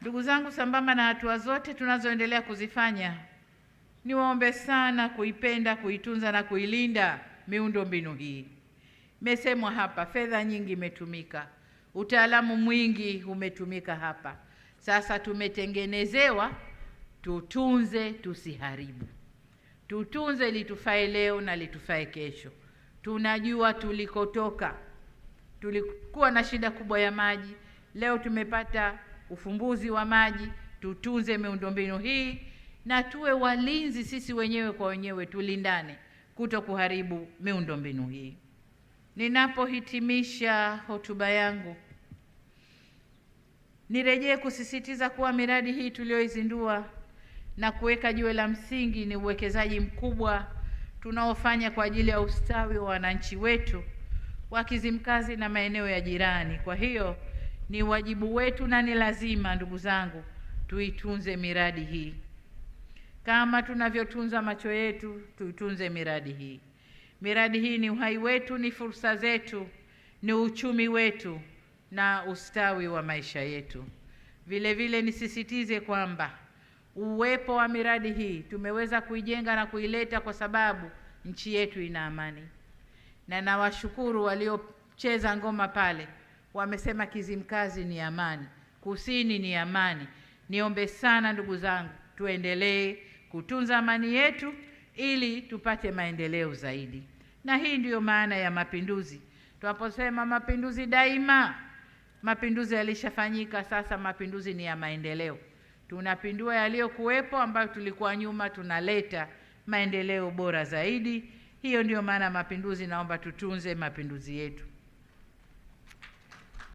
Ndugu zangu, sambamba na hatua zote tunazoendelea kuzifanya, niwaombe sana kuipenda, kuitunza na kuilinda miundombinu hii. Imesemwa hapa, fedha nyingi imetumika, utaalamu mwingi umetumika hapa. Sasa tumetengenezewa tutunze, tusiharibu. Tutunze litufae leo na litufae kesho. Tunajua tulikotoka. Tulikuwa na shida kubwa ya maji, leo tumepata ufumbuzi wa maji. Tutunze miundombinu hii na tuwe walinzi sisi wenyewe kwa wenyewe, tulindane kuto kuharibu miundombinu hii. Ninapohitimisha hotuba yangu, nirejee kusisitiza kuwa miradi hii tuliyoizindua na kuweka jiwe la msingi ni uwekezaji mkubwa tunaofanya kwa ajili ya ustawi wa wananchi wetu wa Kizimkazi na maeneo ya jirani. Kwa hiyo ni wajibu wetu na ni lazima, ndugu zangu, tuitunze miradi hii. Kama tunavyotunza macho yetu, tuitunze miradi hii. Miradi hii ni uhai wetu, ni fursa zetu, ni uchumi wetu na ustawi wa maisha yetu. Vile vile nisisitize kwamba uwepo wa miradi hii tumeweza kuijenga na kuileta kwa sababu nchi yetu ina amani. Na nawashukuru waliocheza ngoma pale, wamesema Kizimkazi ni amani, Kusini ni amani. Niombe sana ndugu zangu, tuendelee kutunza amani yetu ili tupate maendeleo zaidi. Na hii ndiyo maana ya mapinduzi. Tunaposema mapinduzi daima, mapinduzi yalishafanyika, sasa mapinduzi ni ya maendeleo. Tunapindua yaliyokuwepo ambayo tulikuwa nyuma, tunaleta maendeleo bora zaidi. Hiyo ndiyo maana mapinduzi. Naomba tutunze mapinduzi yetu.